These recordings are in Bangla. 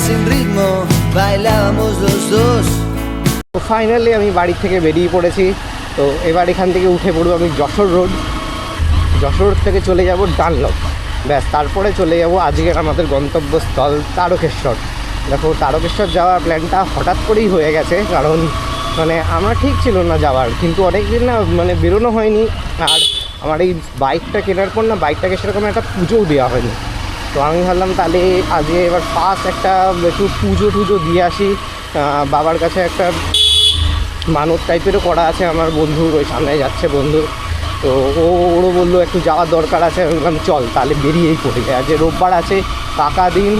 sin ritmo bailábamos los dos. তো ফাইনালি আমি বাড়ি থেকে বেরিয়ে পড়েছি। তো এবার এখান থেকে উঠে পড়বো আমি যশোর রোড থেকে চলে যাব ডানলপ, ব্যাস তারপরে চলে যাব আজকের আমাদের গন্তব্যস্থল তারকেশ্বর। দেখো তারকেশ্বর যাওয়ার প্ল্যানটা হঠাৎ করেই হয়ে গেছে, কারণ মানে আমার ঠিক ছিল না যাওয়ার, কিন্তু অনেক দিন না মানে বেরোনো হয়নি। আর আমার এই বাইকটা কেনার পর না বাইকটাকে সেরকম একটা পুজোও দেওয়া হয়নি। তো আমি ভাবলাম তাহলে আজকে এবার ফার্স্ট একটা একটু পুজো দিয়ে আসি। বাবার কাছে একটা মানত টাইপেরও করা আছে আমার বন্ধুর, ওই সামনে যাচ্ছে বন্ধু, তো ওরও বললো একটু যাওয়ার দরকার আছে। আমি বললাম চল তাহলে বেরিয়েই পড়ি, আর যে রোববার আছে ফাঁকা দিন,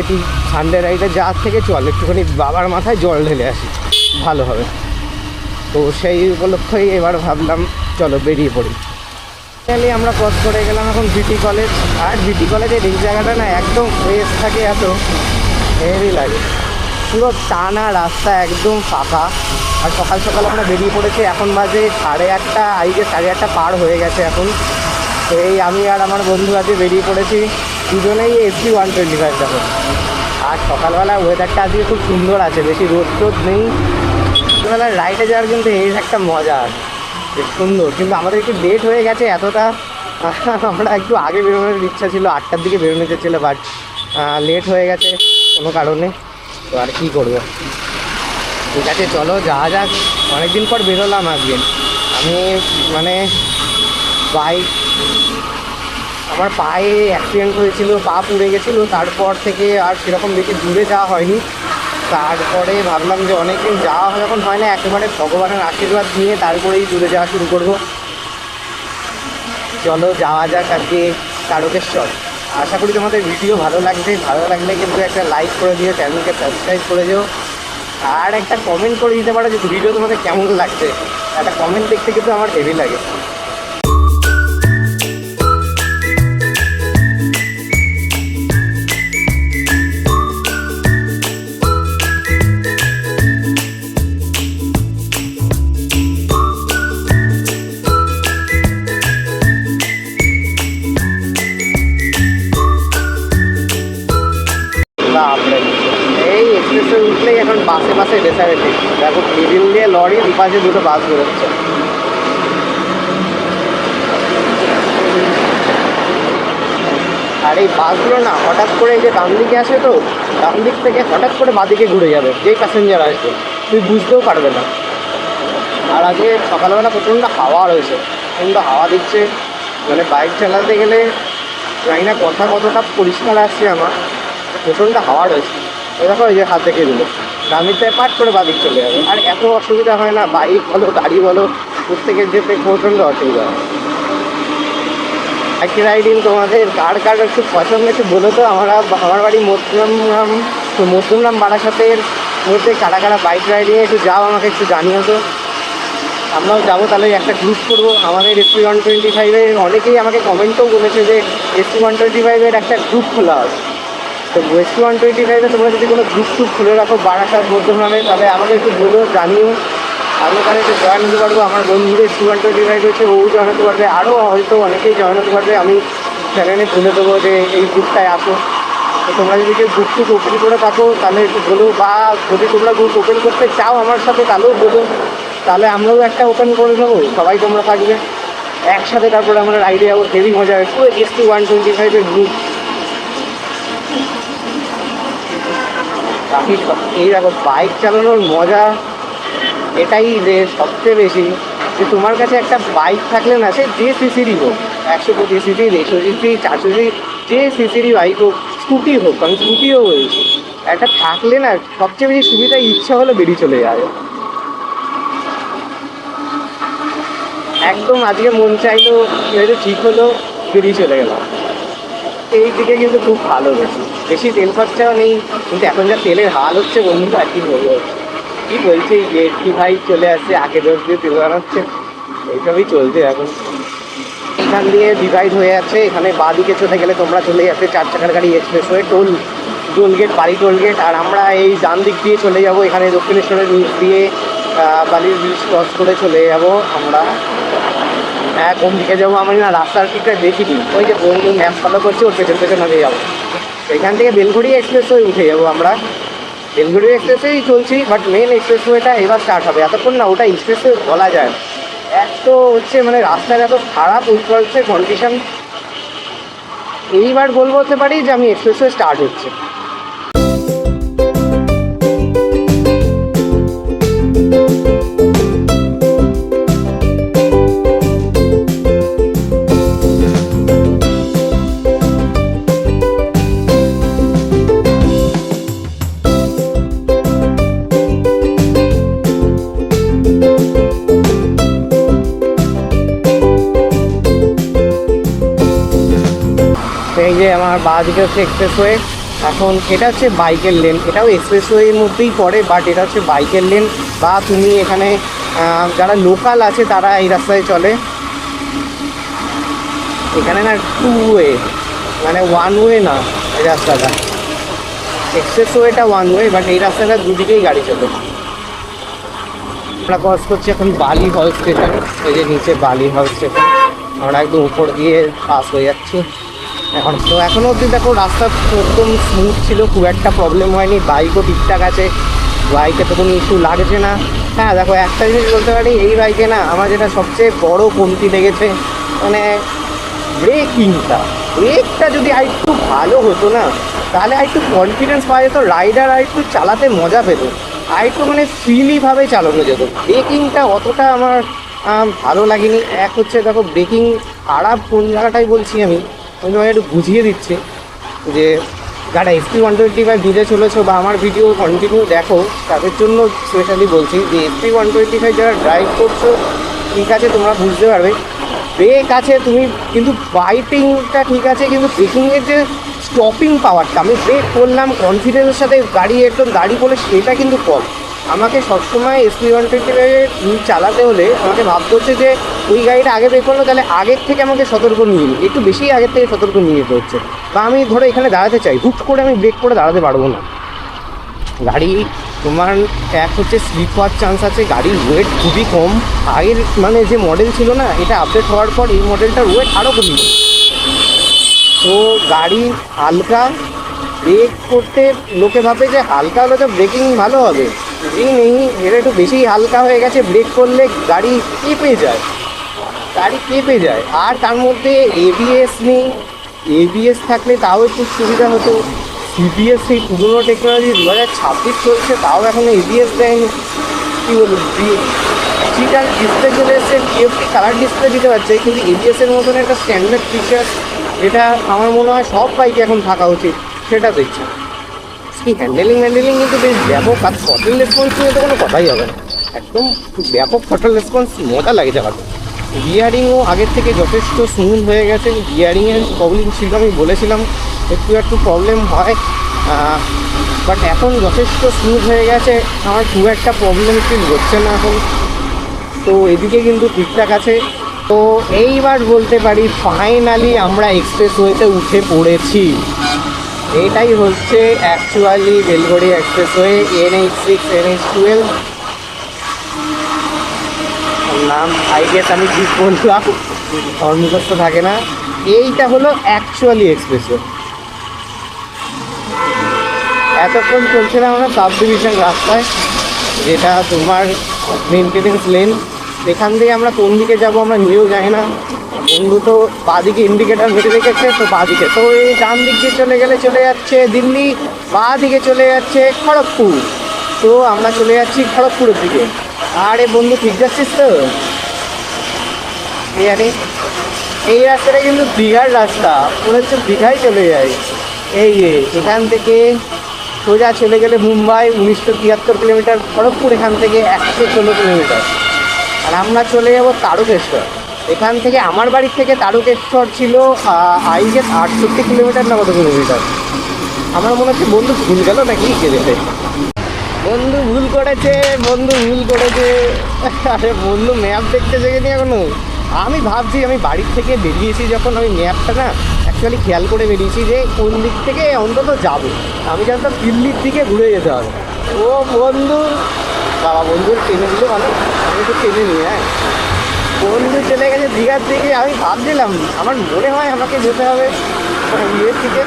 একটু সানডে রাইডে যাওয়ার থেকে চল একটুখানি বাবার মাথায় জল ঢেলে আসি, ভালো হবে। তো সেই উপলক্ষেই এবার ভাবলাম চলো বেরিয়ে পড়ি। ফাইনালি আমরা ক্রস করে গেলাম এখন ভিটি কলেজ। আর ভিটি কলেজের এই জায়গাটা না একদম ফ্রেশ থাকে, এত হেভি লাগে, পুরো টানা রাস্তা একদম ফাঁকা। আর সকাল সকাল আমরা বেরিয়ে পড়েছি, এখন বাজে 8:30, আজকে 8:30 পার হয়ে গেছে এখন। তো এই আমি আর আমার বন্ধু আজকে বেরিয়ে পড়েছি, দুজনেই এসপি 125 দেখো। আর সকালবেলা ওয়েদারটা আজকে খুব সুন্দর আছে, বেশি রোদ টোদ নেই। সকালবেলায় রাইডে যাওয়ার কিন্তু এই একটা মজা, বেশ সুন্দর। কিন্তু আমাদের একটু লেট হয়ে গেছে এতটা, আমরা একটু আগে বেরোনোর ইচ্ছা ছিল, 8টার দিকে বেরোনো ছিল, বাট লেট হয়ে গেছে কোনো কারণে। তো আর কী করবো, ঠিক আছে চলো যাওয়া যাক। অনেকদিন পর বেরোলাম আজকে আমি, মানে বাইক আমার পায়ে অ্যাক্সিডেন্ট হয়েছিল, পা পুড়ে গেছিলো, তারপর থেকে আর সেরকম বেশি দূরে যাওয়া হয়নি। তারপরে ভাবলাম যে অনেকদিন যাওয়া যখন হয় না, একেবারে ভগবানের আশীর্বাদ নিয়ে তারপরেই দূরে যাওয়া শুরু করব। চলো যাওয়া যাক আজকে তারকেশ্বর। আশা করি তোমাদের ভিডিও ভালো লাগবে, ভালো লাগলে কিন্তু একটা লাইক করে দিও, চ্যানেলকে সাবস্ক্রাইব করে দিও, আর একটা কমেন্ট করে দিতে পারো যে ভিডিও তোমাদের কেমন লাগছে। একটা কমেন্ট দেখতে কিন্তু আমার হেভি লাগে। এই এক্সপ্রেসে উঠলেই এখন বাসে রেসারেটি দেখো, মিডিল দিয়ে লরি, দুপাশে দুটো বাস বেরোচ্ছে। আর এই বাসগুলো না হঠাৎ করে এই যে ডান দিকে আসে, তো ডান দিক থেকে হঠাৎ করে বাঁদিকে ঘুরে যাবে, যেই প্যাসেঞ্জার আসবে তুই বুঝতেও পারবে না। আর আজকে সকালবেলা প্রচণ্ড হাওয়া রয়েছে, প্রচণ্ড হাওয়া দিচ্ছে, মানে বাইক চালাতে গেলে জানি না কথা কতটা পরিষ্কার আসছে আমার, প্রচণ্ড হাওয়া রয়েছে। দেখো এই যে হাত দেখে দিল, ডামিতে পাট করে বাদিক চলে যাবে। আর এত অসুবিধা হয় না, বাইক বলো গাড়ি বলো, প্রত্যেকের যেতে প্রচণ্ড অসুবিধা হয়। বাইক রাইডিং তোমাদের কার খুব পছন্দ একটু বলো তো। আমার বাড়ি মধ্যমগ্রাম বারাসাতের মধ্যে কারা বাইক রাইডিংয়ে একটু যাও, আমাকে একটু জানিও তো, আমরাও যাবো। তাহলে একটা গ্রুপ করবো আমাদের এসপি 125-এর। অনেকেই আমাকে কমেন্টও বলেছে যে এসপি 125-এর একটা গ্রুপ খোলা আছে। তো এসপি 125-এ তোমরা যদি কোনো গ্রুপ খুলে রাখো বারাসাত মধ্যমগ্রামে, তাহলে আমাকে একটু বলো, জানিও, আমি তাহলে একটু জয়েন হতে পারবো। আমার বন্ধুদের এসপি 125 রয়েছে, ও জয়েন হতে পারবে, আরও হয়তো অনেকেই জয়েন হতে পারবে। আমি চ্যানেলে তুলে দেবো যে এই গ্রুপটায় আসো। তো তোমরা যদি কেউ গ্রুপ ওপেন করে থাকো তাহলে একটু বলো, বা যদি তোমরা গ্রুপ ওপেন করতে চাও আমার সাথে তাহলেও বলো, তাহলে আমরাও একটা ওপেন করে দেবো, সবাই তোমরা থাকবে একসাথে, তারপরে আমরা রাইডে যাবো, হেভি মজা হবে। পুরো এসপি 125-এর গ্রুপ। বাকি এই দেখো বাইক চালানোর মজা এটাই যে সবচেয়ে বেশি, যে তোমার কাছে একটা বাইক থাকলে না, সে যে সিসিরই হোক, 125 সিসি, 150 সিসি, 400 সিসি, যে সিসিরই বাইক হোক, স্কুটি হোক, আমি স্কুটিও বলছি, একটা থাকলে না সবচেয়ে বেশি সুবিধা, ইচ্ছা হলে বেরিয়ে চলে যাবে একদম। আজকে মন চাইলো, হয়তো ঠিক হলো, বেরিয়ে চলে গেলাম। এই দিকে কিন্তু খুব ভালো, বেশি তেল খরচাও নেই। কিন্তু এখন যা তেলের হাল হচ্ছে বন্ধুরা, আর কি বলবো, কি বলছে কি ভাই চলে আসছে, আগে 10 দিয়ে তেল বানাচ্ছে, এইসবই চলছে এখন। এখান দিয়ে ডিভাইড হয়ে যাচ্ছে, এখানে বাঁ দিকে চলে গেলে তোমরা চলে যাচ্ছে 4 চাকার গাড়ি এক্সপ্রেসওয়ে, টোল গেট, বাড়ি টোল গেট। আর আমরা এই ডান দিক দিয়ে চলে যাব, এখানে দক্ষিণেশ্বরের নিচ দিয়ে বালির ব্রিজ ক্রস করে চলে যাব আমরা। কোন দিকে যাবো আমি না রাস্তার ঠিকঠাক দেখিনি, ওই যে বন্ধু ম্যাপ ফলো করছি, ওর পেছন আমি যাবো। এখান থেকে বেলঘড়ি এক্সপ্রেসওয়ে উঠে যাবো আমরা। বেলঘড়ি এক্সপ্রেসওয়েই চলছি, বাট মেন এক্সপ্রেসওয়েটা এবার স্টার্ট হবে। এতক্ষণ না ওটা এক্সপ্রেসওয়ে বলা যায়। এক তো হচ্ছে মানে রাস্তাটা এত খারাপ চলছে কন্ডিশন। এইবার বলতে পারি যে আমি এক্সপ্রেসওয়ে স্টার্ট হচ্ছে। এই যে আমার বাঁ দিকে হচ্ছে এক্সপ্রেসওয়ে। এখন এটা হচ্ছে বাইকের লেন, এটাও এক্সপ্রেসওয়ের মধ্যেই পড়ে, বাট এটা হচ্ছে বাইকের লেন। বা তুমি এখানে যারা লোকাল আছে তারা এই রাস্তায় চলে। এখানে না 2 ওয়ে, মানে 1 ওয়ে না এই রাস্তাটা। এক্সপ্রেসওয়েটা 1 ওয়ে, বাট এই রাস্তাটা দুদিকেই গাড়ি চলে। আমরা ক্রস করছি এখন বালি হল স্টেশন। এই যে নিচে বালি হল স্টেশন, আমরা একদম উপর দিয়ে পাস হয়ে যাচ্ছি এখন। তো এখনও অবধি দেখো রাস্তা একদম স্মুথ ছিল, খুব একটা প্রবলেম হয়নি। বাইকও ঠিকঠাক আছে, বাইকে তো কোনো ইস্যু লাগছে না। হ্যাঁ দেখো একটা জিনিস বলতে পারি, এই বাইকে না আমার যেটা সবচেয়ে বড় কমতি লেগেছে, মানে ব্রেকটা যদি আরেকটু ভালো হতো না, তাহলে আরেকটু কনফিডেন্স পাওয়া যেত, রাইডার আরেকটু চালাতে মজা পেত, আরেকটু মানে ফ্রিলিভাবে চালানো যেত। ব্রেকিংটা অতটা আমার ভালো লাগেনি। এক হচ্ছে দেখো ব্রেকিং খারাপ কোন জায়গাটাই বলছি আমি তোমাকে একটু বুঝিয়ে দিচ্ছি। যে যারা SP 125 ভিজে চলেছো বা আমার ভিডিও কন্টিনিউ দেখো, তাদের জন্য স্পেশালি বলছি যে SP 125 যারা ড্রাইভ করছো ঠিক আছে, তোমরা বুঝতে পারবে ব্রেক আছে তুমি, কিন্তু বাইটিংটা ঠিক আছে, কিন্তু ব্রেকিংয়ের যে স্টপিং পাওয়ারটা, আমি ব্রেক করলাম কনফিডেন্সের সাথে গাড়ি একদম দাঁড়িয়ে পড়লে সেটা কিন্তু কম। আমাকে সবসময় SP 125 চালাতে হলে আমাকে ভাবতে হচ্ছে যে ওই গাড়িটা আগে ব্রেক করলো, তাহলে আগের থেকে আমাকে সতর্ক নিয়ে নিই, একটু বেশি আগের থেকে সতর্ক নিয়ে যেতে হচ্ছে। বা আমি ধরো এখানে দাঁড়াতে চাই, হুট করে আমি ব্রেক করে দাঁড়াতে পারবো না। গাড়ি তোমার এক হচ্ছে স্লিপ হওয়ার চান্স আছে, গাড়ির ওয়েট খুবই কম। আগের মানে যে মডেল ছিল না, এটা আপডেট হওয়ার পর এই মডেলটার ওয়েট আরও কমে যায়। তো গাড়ি হালকা, ব্রেক করতে লোকে ভাবে যে হালকা হলে তো ব্রেকিং ভালো হবে, নেই, এটা একটু বেশি হালকা হয়ে গেছে। ব্রেক করলে গাড়ি কেঁপে যায়। আর তার মধ্যে ABS নেই। ABS থাকলে তাও একটু সুবিধা হতো। CBS সেই পুরোনো টেকনোলজি 2026 চলছে, তাও এখনো ABS দেয়নি। কী বলবো, ডিজিটাল ডিসপ্লে চলে এসছে, TFT কালার ডিসপ্লে দিতে পারছে, কিন্তু ABS-এর মতন একটা স্ট্যান্ডার্ড ফিচার যেটা আমার মনে হয় সব বাইকে এখন থাকা উচিত, সেটা দেখছে। কি হ্যান্ডেলিং কিন্তু বেশ ব্যাপক, আর থ্রটল রেসপন্স নিয়ে তো কোনো কথাই হবে না, একদম ব্যাপক থ্রটল রেসপন্স, মজা লাগে চালাতে। গিয়ারিংও আগের থেকে যথেষ্ট স্মুথ হয়ে গেছে। গিয়ারিংয়ের প্রবলেম ছিল, আমি বলেছিলাম একটু প্রবলেম হয়, বাট এখন যথেষ্ট স্মুথ হয়ে গেছে, আমার খুব একটা প্রবলেম ফিল হচ্ছে না এখন। তো এদিকে কিন্তু ঠিকঠাক আছে। তো এইবার বলতে পারি ফাইনালি আমরা এক্সপ্রেসওয়েতে উঠে পড়েছি। এটাই হচ্ছে অ্যাকচুয়ালি বেলঘড়ি এক্সপ্রেসওয়ে, NH6 NH12 নাম। আমি ঠিক বললাম, মুখস্থ থাকে না। এইটা হলো অ্যাকচুয়ালি এক্সপ্রেসওয়ে। এতক্ষণ চলছিলাম আমরা সাব ডিভিশন রাস্তায়, যেটা তোমার মেনটেনেন্স লেন। এখান থেকে আমরা কোন দিকে যাবো আমরা নিজেও জানি না। বন্ধু তো বাঁদিকে ইন্ডিকেটার মেরে রেখেছে, তো বাঁদিকে তো এই ডান দিক দিয়ে চলে যাচ্ছে দিল্লি, বাঁ দিকে চলে যাচ্ছে খড়গপুর। তো আমরা চলে যাচ্ছি খড়গপুরের দিকে। আরে বন্ধু ঠিক যাচ্ছিস তো? এই রাস্তাটা কিন্তু দীঘার রাস্তা, মনে হচ্ছে দীঘায় চলে যায়। এই যে এখান থেকে সোজা চলে গেলে মুম্বাই, 1973 কিলোমিটার। খড়গপুর এখান থেকে 116 কিলোমিটার। আর আমরা চলে যাব তারকেশ্বর। এখান থেকে আমার বাড়ির থেকে তারকেশ্বর ছিল আই গেস 68 কিলোমিটার না কত কিলোমিটার। আমার মনে হচ্ছে বন্ধু ভুল গেল নাকি যেতে। বন্ধু ভুল করেছে। আরে বন্ধু ম্যাপ দেখতে জেগেনি এখনো। আমি ভাবছি, আমি বাড়ির থেকে বেরিয়েছি যখন, আমি ম্যাপটা না অ্যাকচুয়ালি খেয়াল করে বেরিয়েছি যে কোন দিক থেকে অন্তত যাবো। আমি জানতাম দিল্লির দিকে ঘুরে যেতে হবে। ও বন্ধু বাবা, বন্ধুর ট্রেনে দিল ভালো, আমি তো ট্রেনে নিই। হ্যাঁ, বন্ধু চলে গেছে দীঘার দিকে। আমি ভাবছিলাম, আমার মনে হয় আমাকে যেতে হবে ইয়ের দিকে,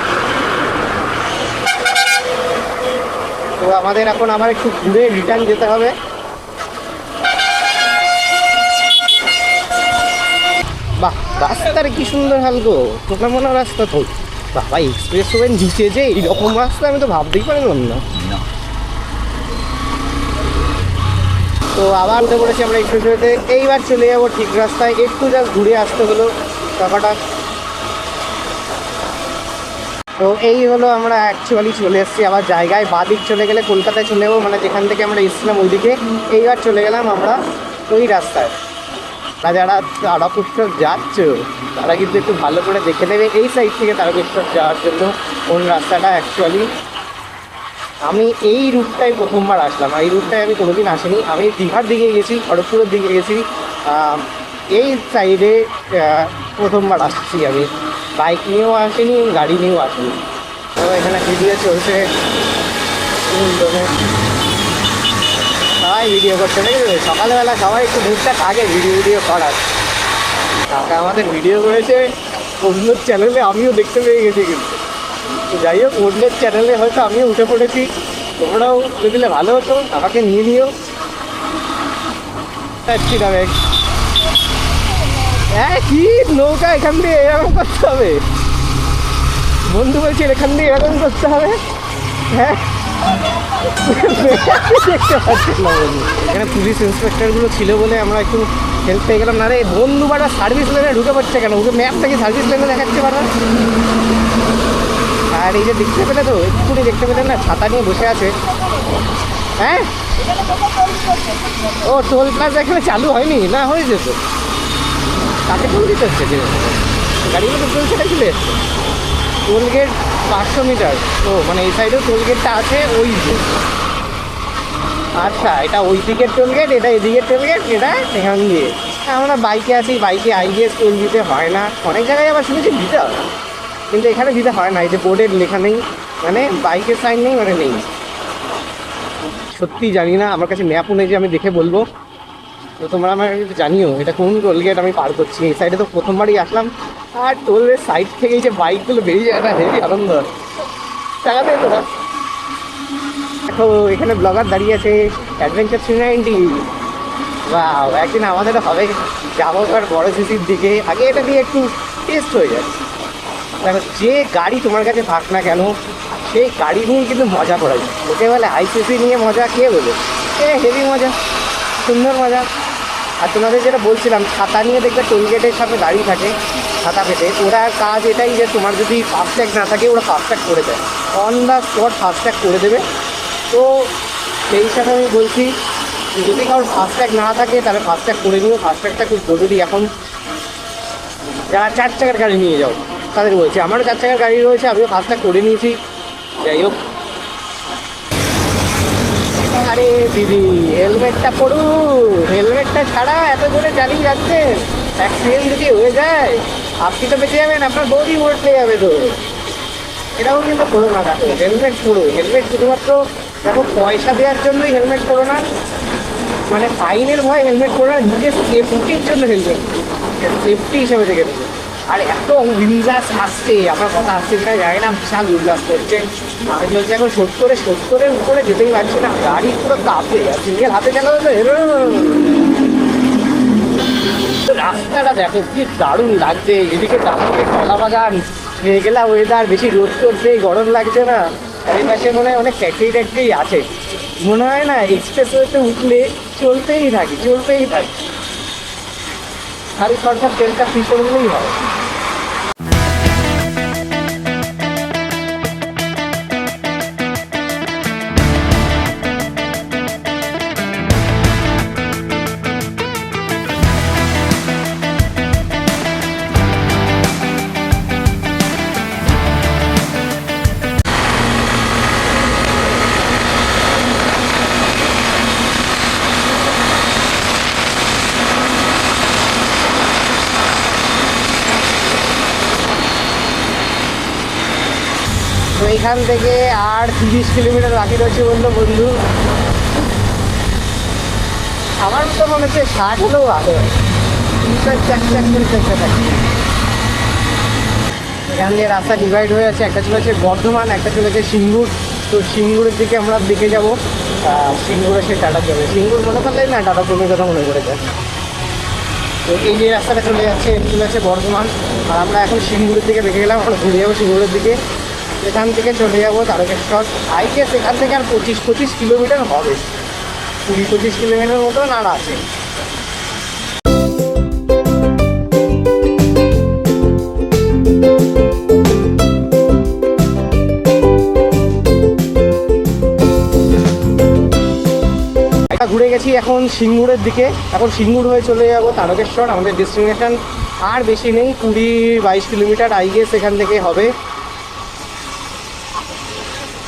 তো আমাদের এখন আবার একটু ঘুরে রিটার্ন যেতে হবে। বাহ, রাস্তার কি সুন্দর হাল গো, তোমরা মনে রাস্তা তো বাবা এক্সপ্রেস ওয়েন দিচ্ছে যে এইরকম রাস্তা আমি তো ভাবতেই পারলাম না। তো আবার তো বলেছি আমরা এক্সপ্রেস ওয়েতে, এইবার চলে যাবো ঠিক রাস্তায়, একটু জাস্ট ঘুরে আসতে হলো টাকাটা। তো এই হলো আমরা অ্যাকচুয়ালি চলে এসেছি আবার জায়গায়, বাদিক চলে গেলে কলকাতায় চলে যাবো, মানে যেখান থেকে আমরা এসেছিলাম ওইদিকে। এইবার চলে গেলাম আমরা ওই রাস্তায়। যারা তারকেশ্বর যাচ্ছ তারা কিন্তু একটু ভালো করে দেখে নেবে এই সাইড থেকে তারকেশ্বর যাওয়ার জন্য কোন রাস্তাটা অ্যাকচুয়ালি। আমি এই রুটটাই প্রথমবার আসলাম, এই রুটটায় আমি কোনোদিন আসিনি। আমি দীঘার দিকে গেছি, খড়গপুরের দিকে গেছি, এই সাইডে প্রথমবার আসছি আমি। বাইক নিয়েও আসিনি, গাড়ি নিয়েও আসিনি। তো এখানে ভিডিও চলছে, সবাই ভিডিও করছে, দেখেছো সকালবেলা সবাই একটু মুখটা থাকে ভিডিও করার। কাকা আমাদের ভিডিও করেছে অন্যর চ্যানেলে, আমিও দেখতে পেয়ে গেছি। কিন্তু যাই হোক, অন্যের চ্যানেলে হয়তো আমিও উঠে পড়েছি, তোমরাও উঠে দিলে ভালো হতো, আমাকে নিয়ে নিও। ঠিক আছে, হ্যাঁ কি নৌকা এখান দিয়ে এরকম করতে হবে, বন্ধু বলছি এখান দিয়ে এরকম করতে হবে। হ্যাঁ দেখতে পাচ্ছি না বন্ধু, এখানে পুলিশ ইন্সপেক্টরগুলো ছিল বলে আমরা একটু হেল্প পেয়ে গেলাম। না রে বন্ধু, বারবার সার্ভিস লেনে ঢুকে পড়ছে কেন? ওকে ম্যাপটা কি সার্ভিস লেনে দেখাচ্ছে বারবার? আর এই যে দেখতে পেলে তো, একটুখানি দেখতে পেলেন না, ছাতা নিয়ে বসে আছে। হ্যাঁ ও টোল প্লাজা এখানে চালু হয়নি? না হয়েছে তো, তাকে টোল দিতে হচ্ছে, যে গাড়িগুলো টোল সেটা চলে এসছে। টোল গেট 500 মিটার, ও মানে এই সাইডেও টোল গেটটা আছে ওই যে। আচ্ছা, এটা ওই দিকের টোল গেট, এটা এদিকের টোল গেট, এটা এখান দিয়ে। আমরা বাইকে আছি, বাইকে আইডিএস টোল দিতে হয় না, অনেক জায়গায় আবার শুনেছি দিতে হয়, কিন্তু এখানে দিতে হয় না। এই যে বোর্ডের লেখা নেই, মানে বাইকের সাইন নেই, মানে নেই। সত্যি জানি না, আমার কাছে ম্যাপও নেই যে আমি দেখে বলবো। তো তোমরা আমার জানিও এটা কোন টোল গেট আমি পার করছি। এই সাইডে তো প্রথমবারই আসলাম, আর টোলের সাইড থেকেই যে বাইকগুলো বেরিয়ে যায় না, হেভি আনন্দ। টাকা দেয় তোরা। দেখো এখানে ব্লগার দাঁড়িয়ে আছে, অ্যাডভেঞ্চার 390। বা একদিন আমাদের হবে, যাবো আর বড় সিসির দিকে, আগে এটা দিয়ে একটু টেস্ট হয়ে যায়। দেখো যে গাড়ি তোমার কাছে থাক না কেন, সেই গাড়ি নিয়েই কিন্তু মজা করা যায়। লোকে বলে আইসিসি নিয়ে মজা, কে বলে? হেভি মজা, সুন্দর মজা। আর তোমাদের যেটা বলছিলাম, ছাতা নিয়ে দেখবে টোলগেটের সামনে দাঁড়িয়ে থাকে ছাতা পেতে। ওরা কাজ এটাই যে তোমার যদি ফাস্ট্যাগ না থাকে, ওরা ফাস্ট্যাগ করে দেয়, অন দ্য স্পট ফাস্ট্যাগ করে দেবে। তো সেই হিসাবে আমি বলছি, যদি কারোর ফাস্ট্যাগ না থাকে তাহলে ফাস্ট্যাগ করে নিও, ফাস্ট্যাগটা খুব জরুরি এখন। যারা 4 চাকার গাড়ি নিয়ে যাও তাদের বলছি, আমারও 4 চাকার গাড়ি রয়েছে, আমিও ফাস্ট্যাগ করে নিয়েছি। যাই হোক, আরে দিদি হেলমেটটা পড়ুন, হেলমেটটা ছাড়া এত করে চালিয়ে যাচ্ছে, অ্যাক্সিডেন্ট যদি হয়ে যায় আপনি তো বেঁচে যাবেন, আপনার বউই মরতে যাবে। তো এটাও কিন্তু করো না, দেখো হেলমেট পড়ো। হেলমেট শুধুমাত্র দেখো পয়সা দেওয়ার জন্যই হেলমেট পড়ো না, মানে ফাইনের ভয় হেলমেট পড়ো না, নিজের সেফটির জন্য হেলমেট, সেফটি হিসেবে দেখে দেবে। আর এত উল্লাস আসছে, আমার কথা আসছে কিনা জানি না, বিশাল উল্লাস করছে। আমি বলছি এখন সত্তরের উপরে যেতেই পারছি না, গাড়ি পুরো কাঁপে, আর সিঙ্গেল হাতে গেল রাস্তাটা দেখো কি দারুণ লাগছে। এদিকে দারুণ কলা বাগান, মেঘলা ওয়েদার, বেশি রোদ করছে, গরম লাগছে না। আর এই পাশে মনে হয় অনেক ফ্যাক্টরি আছে, মনে হয় না এক্সপ্রেস ওয়েতে উঠলে চলতেই থাকি। খালি সরকার তেলটা ফ্রি করে দিলেই হয়। তো এখান থেকে আর 30 কিলোমিটার বাকি রয়েছে বললো বন্ধু। আমার তো মনে হচ্ছে 60 হলেও ভালো। এখান দিয়ে রাস্তা ডিভাইড হয়ে আছে, একটা চলেছে বর্ধমান, একটা চলেছে সিঙ্গুর। তো তো সিঙ্গুরের দিকে আমরা দেখে যাবো। সিঙ্গুরে সে টাটা জমি, সিঙ্গুর মনে করলে না টাটা জমির কথা মনে করে যায়। তো এই যে রাস্তাটা চলে যাচ্ছে চলে যাচ্ছে বর্ধমান, আর আমরা এখন সিঙ্গুরের দিকে দেখে গেলাম। আমরা ঘুরে যাবো সিঙ্গুরের দিকে, এখান থেকে চলে যাবো তারকেশ্বর। আই গেস এখান থেকে আর 25 কিলোমিটার হবে, 20-25 কিলোমিটার মতন আর আছে। ঘুরে গেছি এখন সিঙ্গুরের দিকে, এখন সিঙ্গুর হয়ে চলে যাবো তারকেশ্বর। আমাদের ডেস্টিনেশন আর বেশি নেই, 20-22 কিলোমিটার আই গেস এখান থেকে হবে।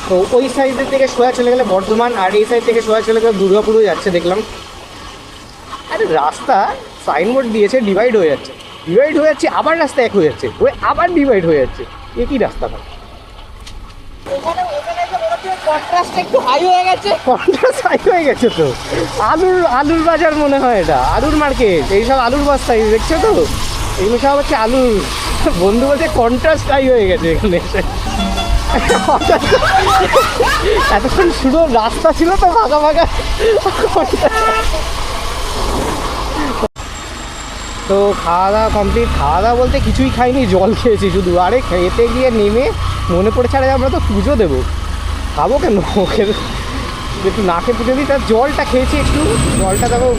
তো ওই সাইডের থেকে সোজা চলে গেলে বর্ধমান, আর এই সাইড থেকে সোজা চলে গেলে দুর্গাপুরও যাচ্ছে দেখলাম। আরে রাস্তা সাইনবোর্ড দিয়েছে ডিভাইড হয়ে যাচ্ছে, ডিভাইড হয়ে যাচ্ছে আবার রাস্তা এক হয়ে যাচ্ছে, ওই আবার ডিভাইড হয়ে যাচ্ছে, এ কি রাস্তাটা? কন্ট্রাস্ট একটু হাই হয়ে গেছে, কন্ট্রাস্ট হাই হয়ে গেছে তো। আলুর বাজার মনে হয় এটা, আলুর মার্কেট। এইসব আলুর বস্তায় দেখছো তো, এগুলো সব হচ্ছে আলুর। বন্ধু বলছে কন্ট্রাস্ট হাই হয়ে গেছে এখানে এসে। এতক্ষণ শুধু রাস্তা ছিল তো ফাঁকা ফাঁকা। তো খাওয়া দাওয়া কমপ্লিট, খাওয়া দাওয়া বলতে কিছুই খাইনি, জল খেয়েছি শুধু। আরে খেতে গিয়ে নেমে মনে পড়েছে আরে আমরা তো পুজো দেবো, খাবো কেন, ওকে একটু নাকে পুজো দিই। তার জলটা খেয়েছি একটু, জলটা দেখো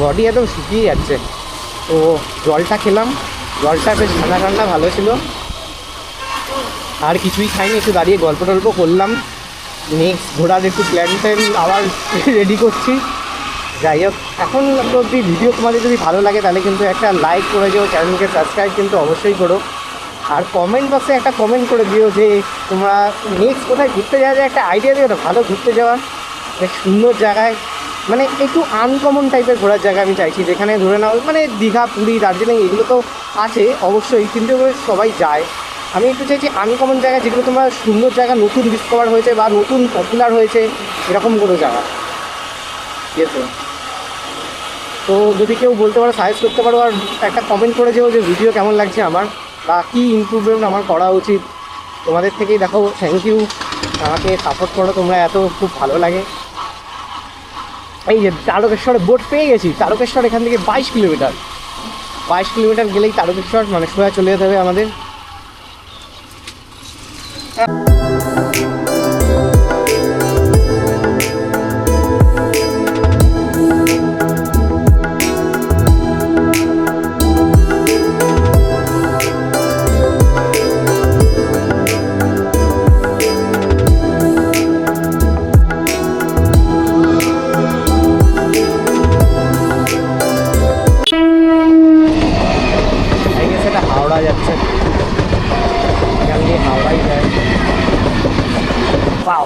বডি একদম শুকিয়ে যাচ্ছে। তো জলটা খেলাম, জলটা বেশ ঠান্ডা ঠান্ডা ভালো ছিল। আর কিছুই খাইনি, একটু দাঁড়িয়ে গল্প টল্প করলাম। নেক্সট ঘোরার একটু প্ল্যান ট্যান আবার রেডি করছি। যাই হোক, এখন অবধি ভিডিও তোমাদের যদি ভালো লাগে তাহলে কিন্তু একটা লাইক করে দিও, চ্যানেলকে সাবস্ক্রাইব কিন্তু অবশ্যই করো। আর কমেন্ট বক্সে একটা কমেন্ট করে দিও যে তোমরা নেক্সট কোথায় ঘুরতে যাওয়া যায়, একটা আইডিয়া দিও না ভালো ঘুরতে যাওয়ার, বেশ সুন্দর জায়গায়, মানে একটু আনকমন টাইপের ঘোরার জায়গা আমি চাইছি, যেখানে ধরে নাও মানে দীঘা, পুরী, দার্জিলিং এগুলো তো আছে অবশ্যই, কিন্তু সবাই যায়। আমি একটু চাইছি আনকমন জায়গা, যেগুলো তোমার সুন্দর জায়গা, নতুন ডিসকভার হয়েছে বা নতুন পপুলার হয়েছে, এরকম কোনো জায়গা। তো যদি কেউ বলতে পারো, সাজেস্ট করতে পারো, আর একটা কমেন্ট করে যেও যে ভিডিও কেমন লাগছে আমার, বা কী ইমপ্রুভমেন্ট আমার করা উচিত। তোমাদের থেকেই দেখো, থ্যাংক ইউ, আমাকে সাপোর্ট করো তোমরা, এত খুব ভালো লাগে। এই যে তারকেশ্বরে বোট পেয়ে গেছি। তারকেশ্বর এখান থেকে 22 কিলোমিটার, 22 কিলোমিটার গেলেই তারকেশ্বর, মানে সোজা চলে যেতে হবে আমাদের। হাওড়া যাচ্ছে, এখান দিয়ে হাওড়াই যায়। পাও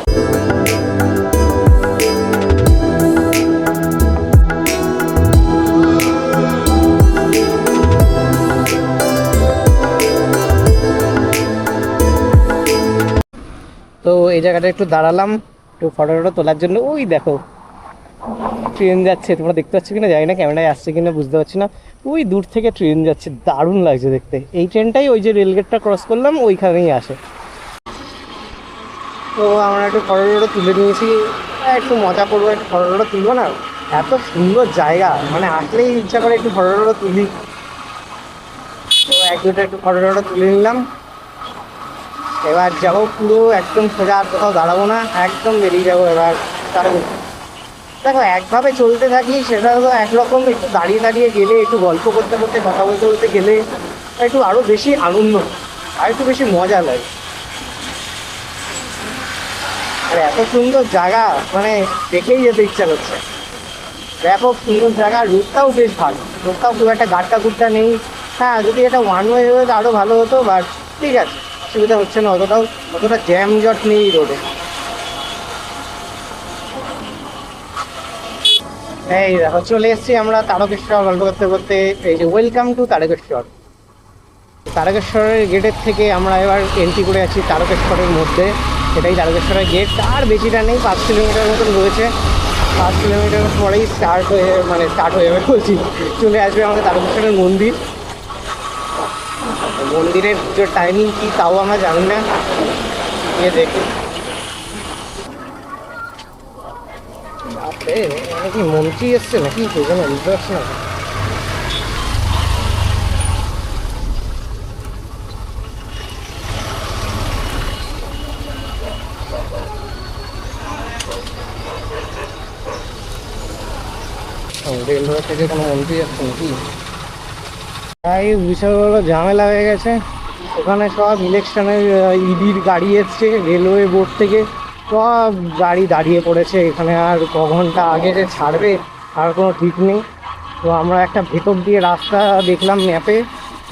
তো এই জায়গাটা একটু দাঁড়ালাম একটু ফটো টটো তোলার জন্য। ওই দেখো ট্রেন যাচ্ছে, তোমরা দেখতে পাচ্ছ কিনা জানি না, ক্যামেরায় আসছে কিনা বুঝতে পারছি না। ওই দূর থেকে ট্রেন যাচ্ছে, দারুণ লাগছে দেখতে। এই ট্রেনটাই ওই যে রেলগেটটা ক্রস করলাম ওইখানেই আসে। তো আমরা একটু ফটো টটো তুলে নিয়েছি, একটু মজা করবো, একটু ফটো টটো তুলবো না, এত সুন্দর জায়গা, মানে আসলেই ইচ্ছা করে একটু ফটো টটো তুলি। তো এক দুটো একটু ফটো টটো তুলে নিলাম। এবার যাবো পুরো একদম সোজা, আর কোথাও দাঁড়াবো না, একদম বেরিয়ে যাবো এবার। কারণ দেখো একভাবে চলতে থাকি সেটা তো একরকম, একটু দাঁড়িয়ে দাঁড়িয়ে গেলে, একটু গল্প করতে করতে, কথা বলতে বলতে গেলে একটু আরও বেশি আনন্দ, আর একটু বেশি মজা লাগে। আর এত সুন্দর জায়গা, মানে দেখেই যেতে ইচ্ছা করছে। ব্যাপক সুন্দর জায়গা, রোডটাও বেশ ভালো, রোডটাও খুব একটা গাড্ডা গুড্ডা নেই। হ্যাঁ, যদি এটা ওয়ান ওয়ে হয়ে আরও ভালো হতো, বাট ঠিক আছে, অসুবিধা হচ্ছে না অতটা জ্যাম জট নেই রোডে। এই দেখো চলে এসেছি আমরা তারকেশ্বর, গল্প করতে করতে। এই যে ওয়েলকাম টু তারকেশ্বর। তারকেশ্বরের গেটের থেকে আমরা এবার এন্ট্রি করে আছি তারকেশ্বরের মধ্যে, এটাই তারকেশ্বরের গেট। আর বেশিটা নেই, 5 কিলোমিটার মতন রয়েছে। 5 কিলোমিটার পরেই স্টার্ট হয়ে যাবে বলছি, চলে আসবে আমাদের তারকেশ্বরের মন্দির। মন্দিরের পুজোর টাইমিং কী তাও আমরা জানি না, গিয়ে দেখি। আপনি কি মন্ত্রী এসছে নাকি সেখানে বুঝতে পারছি না। রেলওয়ে থেকে কোনো মন্ত্রী যাচ্ছে নাকি? তাই বিশাল বড় ঝামেলা হয়ে গেছে। ওখানে সব ইলেকশনের ইডির গাড়ি এসছে, রেলওয়ে বোর্ড থেকে সব গাড়ি দাঁড়িয়ে পড়েছে এখানে। আর ক ঘন্টা আগে যে ছাড়বে আর কোনো ঠিক নেই। তো আমরা একটা ভেতর দিয়ে রাস্তা দেখলাম ম্যাপে,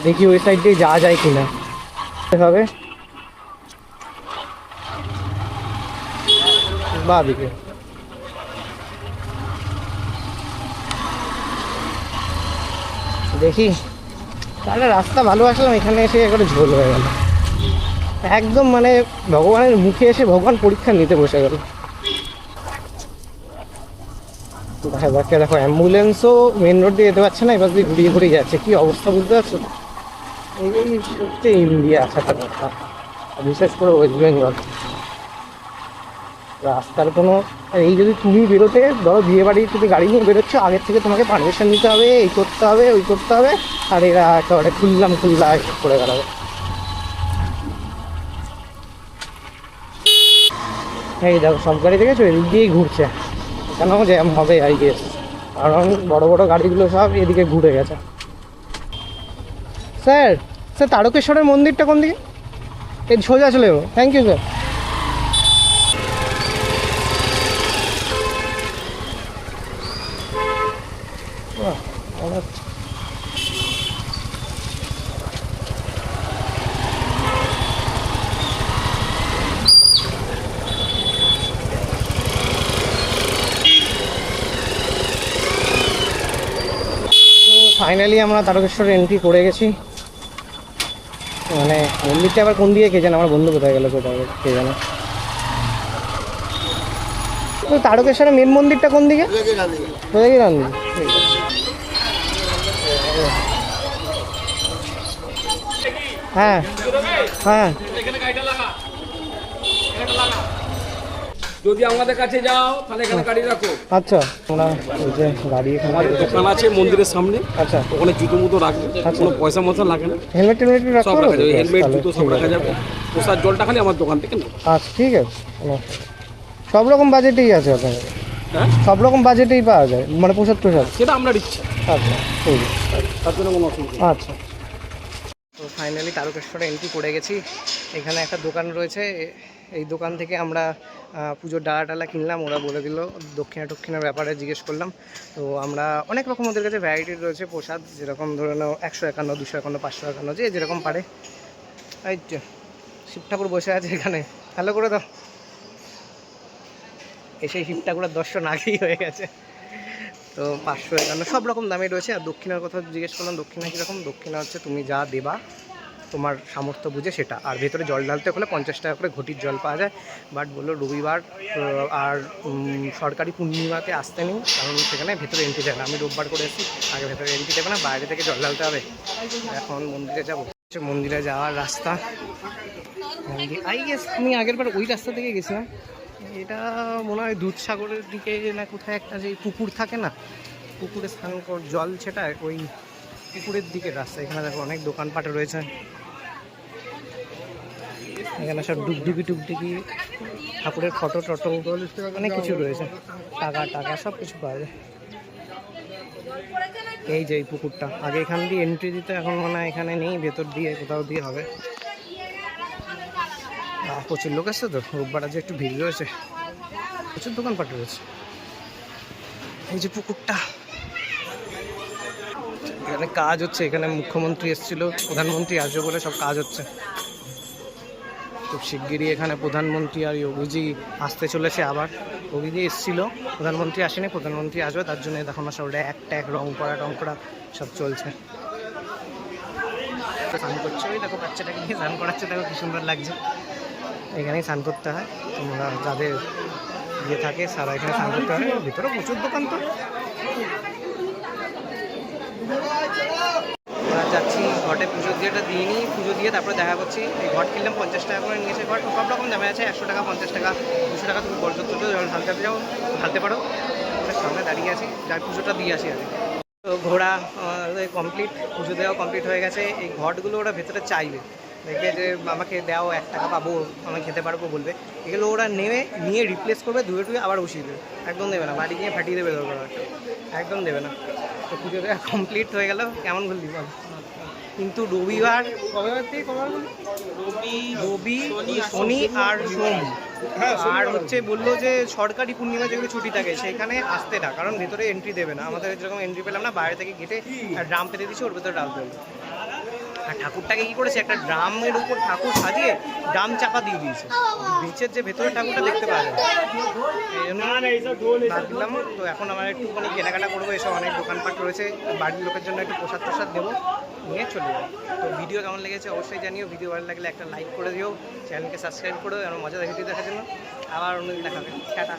দেখি ওই সাইড দিয়ে যাওয়া যায় কিনা। হবে বা দিকে দেখি, তাহলে রাস্তা ভালো আসলাম, এখানে এসে একবারে ঝোল হয়ে গেল একদম। মানে ভগবানের মুখে এসে ভগবান পরীক্ষা নিতে বসে গেল। দেখো অ্যাম্বুলেন্সও মেন রোড দিয়ে যেতে পারছে না, এবার দিয়ে ঘুরিয়ে ঘুরিয়ে যাচ্ছে। কি অবস্থা বুঝতে পারছো? এই হচ্ছে ইন্ডিয়া ছাড়া কথা, বিশেষ করে ওয়েস্ট বেঙ্গল। রাস্তার কোনো এই যদি তুমি বেরোতে ধরো বিয়ে বাড়ি যদি গাড়ি নিয়ে বেরোচ্ছ, আগের থেকে তোমাকে পারমিশন নিতে হবে, এই করতে হবে ওই করতে হবে। আর এরা একেবারে খুললাম করে বেড়াবে। এই দেখো সব গাড়ি দেখেছো এদিক দিয়েই ঘুরছে, কেন জ্যাম হবে আই গেস, কারণ বড় বড় গাড়িগুলো সব এদিকে ঘুরে গেছে। স্যার স্যার তারকেশ্বরের মন্দিরটা কোন দিকে? এই সোজা চলে যাবো। Thank you sir. ফাইনালি আমরা তারকেশ্বরে এন্ট্রি করে গেছি। মানে মন্দিরটা আবার কোন দিকে কে জানে, আমার বন্ধু কোথায় গেল কোথায় কে জানে। তো তারকেশ্বরের মেন মন্দিরটা কোন দিকে? কোথায় কি রান্দি? হ্যাঁ হ্যাঁ, যদি আমাদের কাছে যাও তাহলে এখানে গাড়ি রাখো। আচ্ছা আমরা ওই যে গাড়ি এখানে দোকান আছে মন্দিরের সামনে, আচ্ছা ওখানে জুতো মুতো রাখবে, কোনো পয়সা মশা লাগে না। হেলমেট টেলমেট সব রাখতে রাখা যাবে, হবে? হেলমেট জুতো সব রাখা যাবে। প্রসাদ জলটা খালি আমার দোকান থেকে নেবে। আচ্ছা ঠিক আছে, সব রকম বাজেটেই আছে ওখানে? হ্যাঁ সব রকম বাজেটেই পাওয়া যায়, মানে প্রসাদ প্রসাদ? সেটা আমরা দিচ্ছি, আচ্ছা ঠিক আছে, তার জন্য কোনো অসুবিধা নেই। আচ্ছা। তো ফাইনালি তারকেশ্বরে এন্ট্রি করে গেছি। এখানে একটা দোকান রয়েছে, এই দোকান থেকে আমরা পুজোর ডালা টালা কিনলাম। ওরা বলে দিল দক্ষিণা টক্ষিণার ব্যাপারে জিজ্ঞেস করলাম। তো আমরা অনেক রকম ওদের কাছে ভ্যারাইটির রয়েছে প্রসাদ, যেরকম ধরে নাও 151, 251, 551, যে যেরকম পারে। এই শিব ঠাকুর বসে আছে এখানে, হ্যালো করে দাও। এসেই শিব ঠাকুরের দর্শন আগেই হয়ে গেছে। তো 551 সব রকম দামে রয়েছে। আর দক্ষিণার কথা জিজ্ঞেস করলাম, দক্ষিণা কীরকম? দক্ষিণা হচ্ছে তুমি যা দেবা তোমার সামর্থ্য বুঝে সেটা। আর ভেতরে জল ঢালতে হলে 50 টাকা করে ঘটির জল পাওয়া যায়। বাট বললো রবিবার আর সরকারি পূর্ণিমাতে আসতে নেই, কারণ সেখানে ভেতরে এন্ট্রি দেয় না। আমি রোববার করে এসেছি, আগে ভেতরে এন্ট্রি দেবে না, বাইরে থেকে জল ঢালতে হবে। এখন মন্দিরে যাবো, মন্দিরে যাওয়ার রাস্তা আই গেস তুমি আগের বার ওই রাস্তা থেকে গেছিলাম। এটা মনে হয় দুধসাগরের দিকে না কোথায় একটা যে পুকুর থাকে না, পুকুরে স্নান জল সেটা ওই পুকুরের দিকে রাস্তা। এখানে দেখো অনেক দোকানপাট রয়েছে, এখানে সব ডুগডুগি টুকডুগি ঠাকুরের ফটো টটো অনেক কিছু রয়েছে, টাকা সব কিছু পাওয়া যায়। এই যে এই পুকুরটা, আগে এখান দিয়ে এন্ট্রি দিতে, এখন মনে হয় এখানে নেই, ভেতর দিয়ে কোথাও দিয়ে হবে। প্রচুর লোক আসছে তো, রোববার আজ একটু ভিড় রয়েছে, প্রচুর দোকানপাট রয়েছে। এই যে পুকুরটা, এখানে কাজ হচ্ছে, এখানে মুখ্যমন্ত্রী এসেছিল, প্রধানমন্ত্রী আসবে বলে সব কাজ হচ্ছে। খুব শিগগিরই এখানে প্রধানমন্ত্রী আর যোগীজি আসতে চলেছে। আবার যোগীজি এসেছিল, প্রধানমন্ত্রী আসেনি, প্রধানমন্ত্রী আসবে, তার জন্য দেখো না সব ট্যাগ রং করা সব চলছে। স্নান করছে, ওই দেখো বাচ্চাটাকে নিয়ে স্নান করাচ্ছে, দেখো কি সুন্দর লাগছে। এখানেই স্নান করতে হয়, তোমরা যাদের ইয়ে থাকে সারা এখানে স্নান করতে হয়। ভিতরে প্রচুর দোকান, তো যাচ্ছি ঘটে পুজো দিয়ে, এটা দিয়ে নিই, পুজো দিয়ে তারপরে দেখা করছি। এই ঘট কিনলাম 50 টাকা করে নিয়েছে ঘট, সব রকম দামে আছে, 100 টাকা, 50 টাকা, 200 টাকা। তুমি বরযাত্রী যখন ঢালতে যাও ঢালতে পারো। ওদের সামনে দাঁড়িয়ে আছি, যার পুজোটা দিয়ে আসি আগে। তো ঘোড়া কমপ্লিট, পুজো দেওয়া কমপ্লিট হয়ে গেছে। এই ঘটগুলো ওরা ভেতরে চাইবে, দেখবে যে আমাকে দাও 1 টাকা পাবো, আমি খেতে পারবো বলবে। এগুলো ওরা নিয়ে রিপ্লেস করবে, ধুয়ে টুয়ে আবার বসিয়ে দেবে। একদম দেবে না, বাড়ি গিয়ে ফাটিয়ে দেবে দরকার হয়তো, একদম দেবে না। তো পুজো দেওয়া কমপ্লিট হয়ে গেল। কেমন বললি বল? কিন্তু রবিবার, কবেবার থেকে কবার বলি? রবি, শনি আর সোম। আর হচ্ছে বললো যে সরকারি পূর্ণিমা যেগুলো ছুটি থাকে সেখানে আসতে না, কারণ ভেতরে এন্ট্রি দেবে না। আমাদের যেরকম এন্ট্রি পেলাম না, বাইরে থেকে গেটে ড্রাম পেতে দিচ্ছে, ওর ভেতরে ডালতে হলো। আর ঠাকুরটাকে কী করেছে, একটা ড্রামের উপর ঠাকুর সাজিয়ে ড্রাম চাপা দিয়ে দিয়েছে, বিচের যে ভেতরে ঠাকুরটা দেখতে পাওয়া যায়। এই জন্য বাদ দিলাম। তো এখন আমার একটুখানি কেনাকাটা করবো, এসব অনেক দোকানপাট রয়েছে, বাড়ির লোকের জন্য একটু প্রসাদ দেবো, নিয়ে চলে যাবো। তো ভিডিও কেমন লেগেছে অবশ্যই জানিও, ভিডিও ভালো লাগলে একটা লাইক করে দিও, চ্যানেলকে সাবস্ক্রাইব করো, আমার মজাদার ভিডিও দেখার জন্য। আবার অন্যদিন দেখাবে, টাটা।